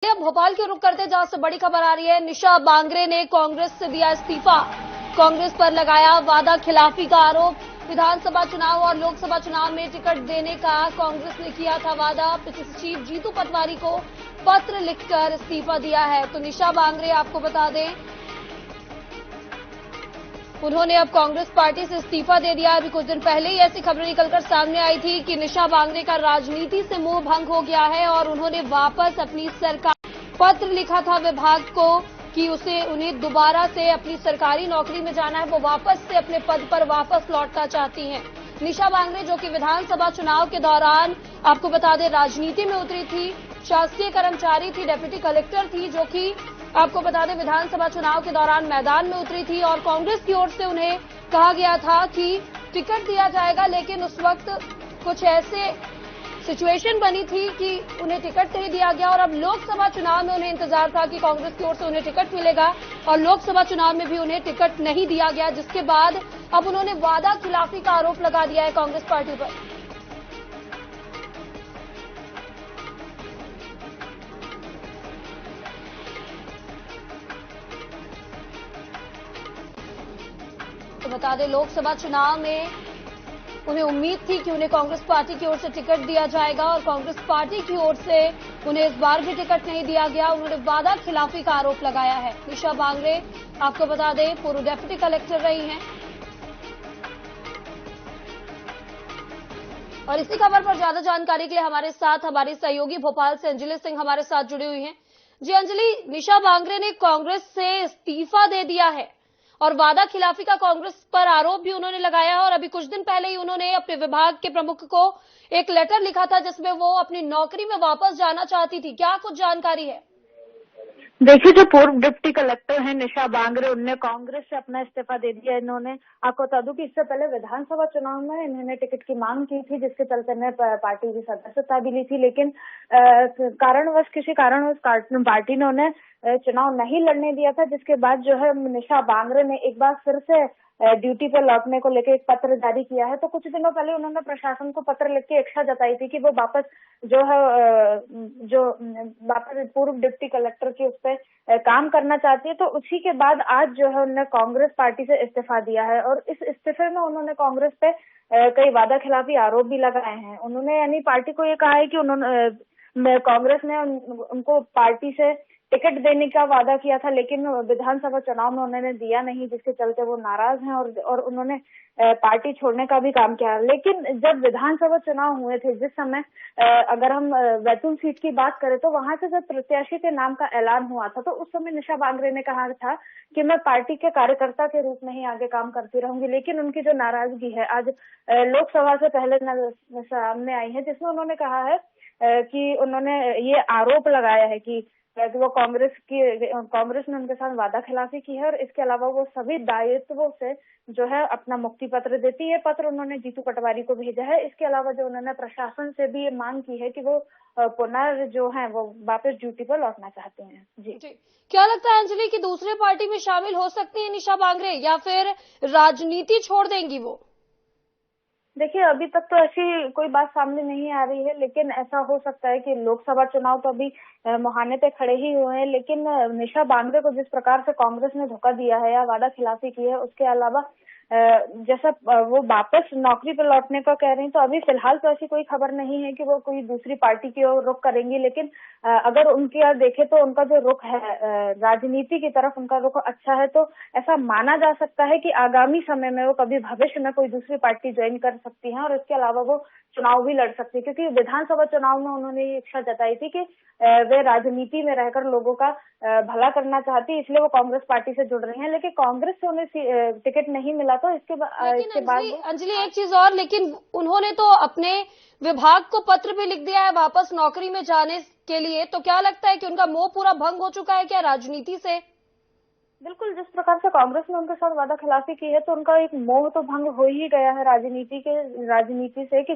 अब भोपाल के रुख करते जहां से बड़ी खबर आ रही है। निशा बांगरे ने कांग्रेस से दिया इस्तीफा। कांग्रेस पर लगाया वादा खिलाफी का आरोप। विधानसभा चुनाव और लोकसभा चुनाव में टिकट देने का कांग्रेस ने किया था वादा। पीसीसी चीफ जीतू पटवारी को पत्र लिखकर इस्तीफा दिया है। तो निशा बांगरे, आपको बता दें, उन्होंने अब कांग्रेस पार्टी से इस्तीफा दे दिया। अभी कुछ दिन पहले ही ऐसी खबरें निकलकर सामने आई थी कि निशा बांगरे का राजनीति से मोह भंग हो गया है और उन्होंने वापस अपनी सरकार पत्र लिखा था विभाग को कि उन्हें दोबारा से अपनी सरकारी नौकरी में जाना है। वो वापस से अपने पद पर वापस लौटना चाहती हैं। निशा बांगरे, जो कि विधानसभा चुनाव के दौरान आपको बता दें राजनीति में उतरी थी, शासकीय कर्मचारी थी, डेप्यूटी कलेक्टर थी, जो कि आपको बता दें विधानसभा चुनाव के दौरान मैदान में उतरी थी और कांग्रेस की ओर से उन्हें कहा गया था कि टिकट दिया जाएगा, लेकिन उस वक्त कुछ ऐसे सिचुएशन बनी थी कि उन्हें टिकट नहीं दिया गया और अब लोकसभा चुनाव में उन्हें इंतजार था कि कांग्रेस की ओर से उन्हें टिकट मिलेगा और लोकसभा चुनाव में भी उन्हें टिकट नहीं दिया गया, जिसके बाद अब उन्होंने वादा खिलाफी का आरोप लगा दिया है कांग्रेस पार्टी पर। तो बता दें, लोकसभा चुनाव में उन्हें उम्मीद थी कि उन्हें कांग्रेस पार्टी की ओर से टिकट दिया जाएगा और कांग्रेस पार्टी की ओर से उन्हें इस बार भी टिकट नहीं दिया गया। उन्होंने वादा खिलाफी का आरोप लगाया है। निशा बांगरे, आपको बता दें, पूर्व डेप्यूटी कलेक्टर रही हैं और इसी खबर पर ज्यादा जानकारी के लिए हमारे साथ हमारी सहयोगी भोपाल से अंजलि सिंह हमारे साथ जुड़ी हुई हैं। जी अंजलि, निशा बांगरे ने कांग्रेस से इस्तीफा दे दिया है और वादा खिलाफी का कांग्रेस पर आरोप भी उन्होंने लगाया है और अभी कुछ दिन पहले ही उन्होंने अपने विभाग के प्रमुख को एक लेटर लिखा था जिसमें वो अपनी नौकरी में वापस जाना चाहती थी। क्या कुछ जानकारी है? देखिए, जो पूर्व डिप्टी कलेक्टर हैं निशा बांगरे, उनने कांग्रेस से अपना इस्तीफा दे दिया। इन्होंने, आपको बता दूं कि इससे पहले विधानसभा चुनाव में इन्होंने टिकट की मांग की थी, जिसके चलते इन्हें पार्टी की सदस्यता भी ली थी, लेकिन किसी कारणवश पार्टी ने उन्हें चुनाव नहीं लड़ने दिया था, जिसके बाद जो है निशा बांगरे ने एक बार फिर से ड्यूटी पर लौटने को लेकर एक पत्र जारी किया है। तो कुछ दिनों पहले उन्होंने प्रशासन को पत्र लिख के इच्छा जताई थी कि वो वापस जो है वापस पूर्व डिप्टी कलेक्टर की उस पर काम करना चाहती है। तो उसी के बाद आज जो है उन्होंने कांग्रेस पार्टी से इस्तीफा दिया है और इस इस्तीफे में उन्होंने कांग्रेस पे कई वादा खिलाफी आरोप भी लगाए हैं। उन्होंने यानी पार्टी को ये कहा है कि कांग्रेस ने उनको पार्टी से टिकट देने का वादा किया था, लेकिन विधानसभा चुनाव में उन्होंने दिया नहीं, जिसके चलते वो नाराज हैं और उन्होंने पार्टी छोड़ने का भी काम किया। लेकिन जब विधानसभा चुनाव हुए थे, जिस समय अगर हम बैतूल सीट की बात करें, तो वहां से जब प्रत्याशी के नाम का ऐलान हुआ था, तो उस समय निशा बांगरे ने कहा था कि मैं पार्टी के कार्यकर्ता के रूप में ही आगे काम करती रहूंगी। लेकिन उनकी जो नाराजगी है आज लोकसभा से पहले सामने आई है, जिसमें उन्होंने कहा है कि उन्होंने ये आरोप लगाया है कि वो कांग्रेस ने उनके साथ वादा खिलाफी की है और इसके अलावा वो सभी दायित्वों से जो है अपना मुक्ति पत्र देती है। पत्र उन्होंने जीतू पटवारी को भेजा है। इसके अलावा जो उन्होंने प्रशासन से भी ये मांग की है कि वो पुनः जो है वो वापस ड्यूटी पर लौटना चाहते हैं। जी, क्या लगता है अंजलि कि दूसरे पार्टी में शामिल हो सकती है निशा बांगरे या फिर राजनीति छोड़ देंगी वो? देखिए, अभी तक तो ऐसी कोई बात सामने नहीं आ रही है, लेकिन ऐसा हो सकता है कि लोकसभा चुनाव तो अभी मुहाने पे खड़े ही हुए हैं, लेकिन निशा बांगरे को जिस प्रकार से कांग्रेस ने धोखा दिया है या वादा खिलाफी की है, उसके अलावा जैसा वो वापस नौकरी पर लौटने का कह रही हैं, तो अभी फिलहाल तो ऐसी कोई खबर नहीं है कि वो कोई दूसरी पार्टी की ओर रुख करेंगी। लेकिन अगर उनकी ओर देखें तो उनका जो रुख है राजनीति की तरफ, उनका रुख अच्छा है, तो ऐसा माना जा सकता है कि आगामी समय में वो कभी भविष्य में कोई दूसरी पार्टी ज्वाइन कर सकती हैं और इसके अलावा वो चुनाव भी लड़ सकती है, क्योंकि विधानसभा चुनाव में उन्होंने ये इच्छा जताई थी कि वे राजनीति में रहकर लोगों का भला करना चाहती, इसलिए वो कांग्रेस पार्टी से जुड़ रही हैं। लेकिन कांग्रेस से उन्हें टिकट नहीं मिला, तो इसके बाद अंजलि एक चीज और, लेकिन उन्होंने तो अपने विभाग को पत्र भी लिख दिया है वापस नौकरी में जाने के लिए। तो क्या लगता है कि उनका मोह पूरा भंग हो चुका है क्या राजनीति से? बिल्कुल, जिस प्रकार से कांग्रेस ने उनके साथ वादा खिलाफी की है, तो उनका एक मोह तो भंग हो ही गया है राजनीति से कि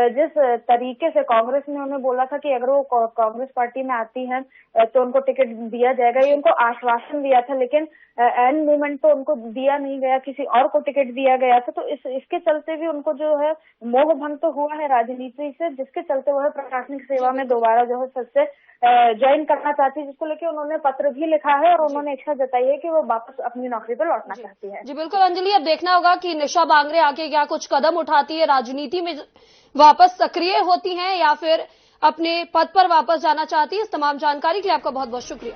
जिस तरीके से कांग्रेस ने उन्हें बोला था कि अगर वो कांग्रेस पार्टी में आती हैं तो उनको टिकट दिया जाएगा, ये उनको आश्वासन दिया था, लेकिन एंड मोमेंट तो उनको दिया नहीं गया, किसी और को टिकट दिया गया था। तो इसके चलते भी उनको जो है मोह भंग तो हुआ है राजनीति से, जिसके चलते वो है प्रशासनिक सेवा में दोबारा जो है सबसे ज्वाइन करना चाहती है, जिसको लेकर उन्होंने पत्र भी लिखा है और उन्होंने इच्छा जताई है कि वो वापस अपनी नौकरी पर लौटना चाहती है। जी बिल्कुल अंजलि, अब देखना होगा कि निशा बांगरे आगे क्या कुछ कदम उठाती है, राजनीति में वापस सक्रिय होती हैं या फिर अपने पद पर वापस जाना चाहती है। इस तमाम जानकारी के लिए आपका बहुत बहुत शुक्रिया।